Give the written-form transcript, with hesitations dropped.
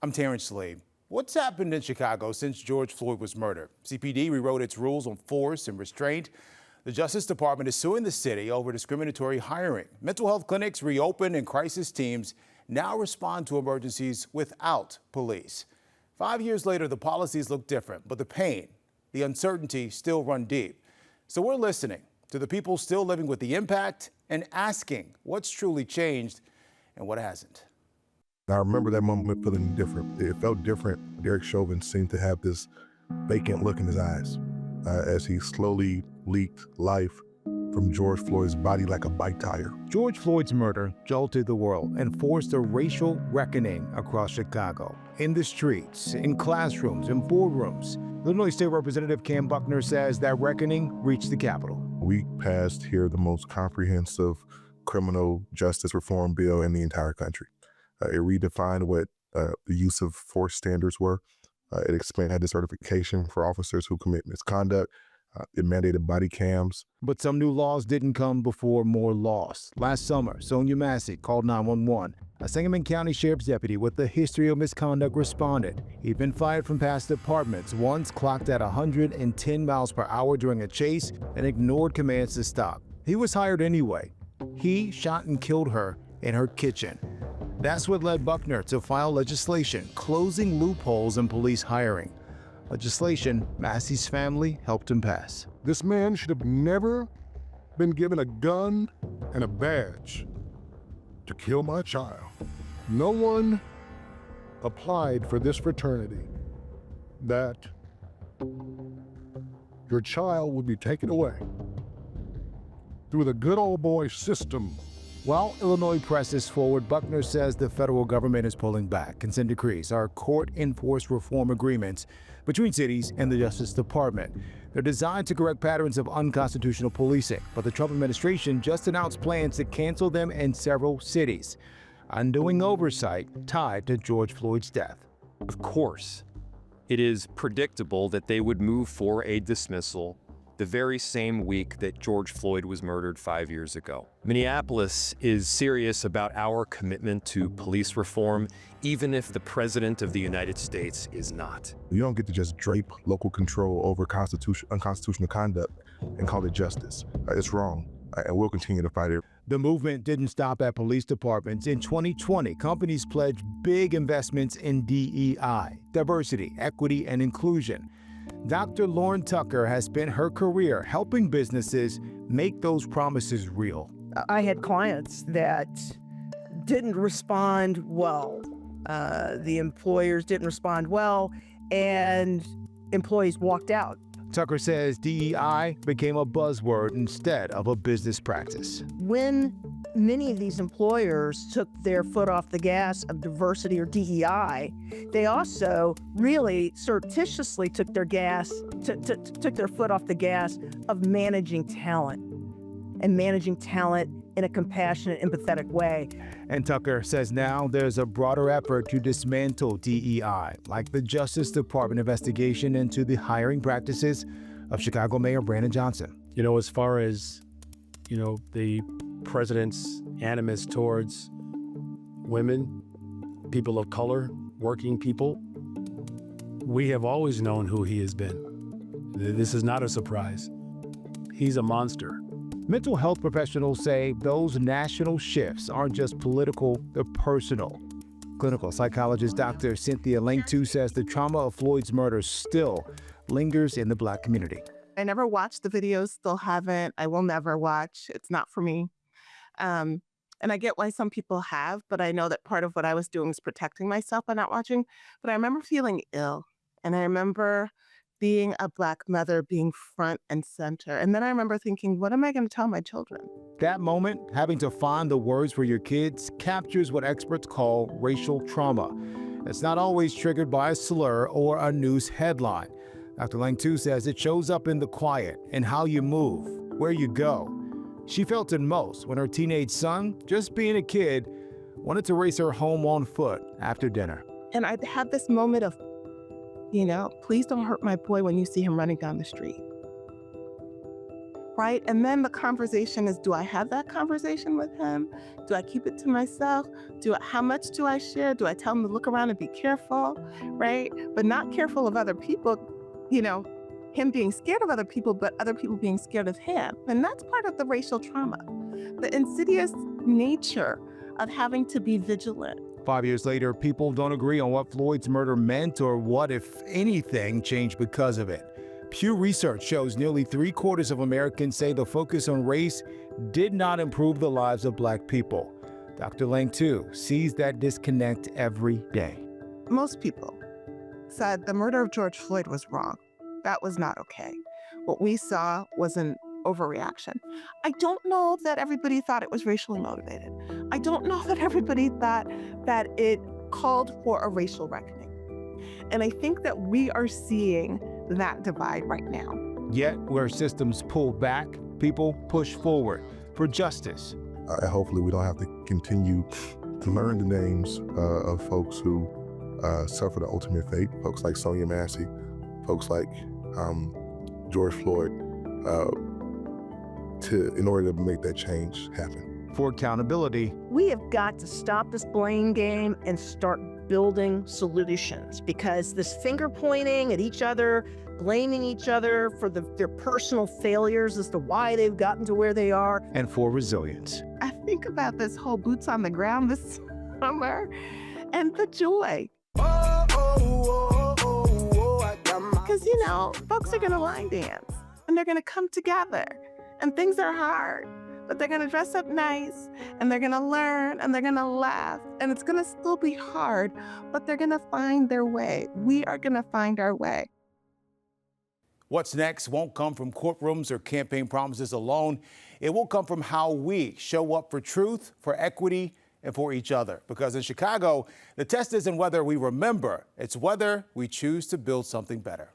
I'm Terrence Lee. What's happened in Chicago since George Floyd was murdered? CPD rewrote its rules on force and restraint. The Justice Department is suing the city over discriminatory hiring. Mental health clinics reopened and crisis teams now respond to emergencies without police. 5 years later, the policies look different, but the pain, the uncertainty still run deep. So we're listening to the people still living with the impact and asking what's truly changed and what hasn't. I remember that moment feeling different. It felt different. Derek Chauvin seemed to have this vacant look in his eyes as he slowly leaked life from George Floyd's body like a bike tire. George Floyd's murder jolted the world and forced a racial reckoning across Chicago. In the streets, in classrooms, in boardrooms. Illinois State Representative Cam Buckner says that reckoning reached the Capitol. We passed here the most comprehensive criminal justice reform bill in the entire country. It redefined what the use of force standards were. It expanded certification for officers who commit misconduct. It mandated body cams. But some new laws didn't come before more loss. Last summer, Sonia Massey called 911. A Sangamon County Sheriff's deputy with a history of misconduct responded. He'd been fired from past departments, once clocked at 110 miles per hour during a chase and ignored commands to stop. He was hired anyway. He shot and killed her in her kitchen. That's what led Buckner to file legislation closing loopholes in police hiring. Legislation Massey's family helped him pass. This man should have never been given a gun and a badge to kill my child. No one applied for this fraternity that your child would be taken away through the good old boy system. While Illinois presses forward, Buckner says the federal government is pulling back. Consent decrees are court-enforced reform agreements between cities and the Justice Department. They're designed to correct patterns of unconstitutional policing, but the Trump administration just announced plans to cancel them in several cities, undoing oversight tied to George Floyd's death. Of course, it is predictable that they would move for a dismissal the very same week that George Floyd was murdered 5 years ago. Minneapolis is serious about our commitment to police reform, even if the President of the United States is not. You don't get to just drape local control over unconstitutional conduct and call it justice. It's wrong, and we'll continue to fight it. The movement didn't stop at police departments. In 2020, companies pledged big investments in DEI, diversity, equity, and inclusion. Dr. Lauren Tucker has spent her career helping businesses make those promises real. I had clients that didn't respond well. The employers didn't respond well, and employees walked out. Tucker says DEI became a buzzword instead of a business practice. When many of these employers took their foot off the gas of diversity or DEI, they also really surreptitiously took their foot off the gas of managing talent in a compassionate, empathetic way. And Tucker says now there's a broader effort to dismantle DEI, like the Justice Department investigation into the hiring practices of Chicago Mayor Brandon Johnson. You know, as far as, the president's animus towards women, people of color, working people, we have always known who he has been. This is not a surprise. He's a monster. Mental health professionals say those national shifts aren't just political, they're personal. Clinical psychologist Dr. Cynthia Langtu says the trauma of Floyd's murder still lingers in the Black community. I never watched the videos, still haven't. I will never watch. It's not for me. And I get why some people have, but I know that part of what I was doing is protecting myself by not watching. But I remember feeling ill, and I remember being a Black mother, being front and center. And then I remember thinking, what am I going to tell my children? That moment, having to find the words for your kids, captures what experts call racial trauma. It's not always triggered by a slur or a news headline. Dr. Langtu says it shows up in the quiet, in how you move, where you go. She felt it most when her teenage son, just being a kid, wanted to race her home on foot after dinner. And I had this moment of, please don't hurt my boy when you see him running down the street. right? And then the conversation is, do I have that conversation with him? Do I keep it to myself? How much do I share? Do I tell him to look around and be careful, right? But not careful of other people, him being scared of other people, but other people being scared of him. And that's part of the racial trauma, the insidious nature of having to be vigilant. 5 years later, people don't agree on what Floyd's murder meant or what, if anything, changed because of it. Pew Research shows nearly 3/4 of Americans say the focus on race did not improve the lives of Black people. Dr. Lang, too, sees that disconnect every day. Most people said the murder of George Floyd was wrong. That was not okay. What we saw was an overreaction. I don't know that everybody thought it was racially motivated. I don't know that everybody thought that it called for a racial reckoning. And I think that we are seeing that divide right now. Yet, where systems pull back, people push forward for justice. Hopefully we don't have to continue to learn the names of folks who suffered the ultimate fate, folks like Sonia Massey, folks like George Floyd, in order to make that change happen. For accountability, We have got to stop this blame game and start building solutions, because this finger pointing at each other, blaming each other for their personal failures as to why they've gotten to where they are. and for resilience. I think about this whole boots on the ground this summer and the joy. Because, folks are going to line dance and they're going to come together, and things are hard, but they're going to dress up nice and they're going to learn and they're going to laugh, and it's going to still be hard, but they're going to find their way. We are going to find our way. What's next won't come from courtrooms or campaign promises alone. It will come from how we show up for truth, for equity, and for each other. Because in Chicago, the test isn't whether we remember, it's whether we choose to build something better.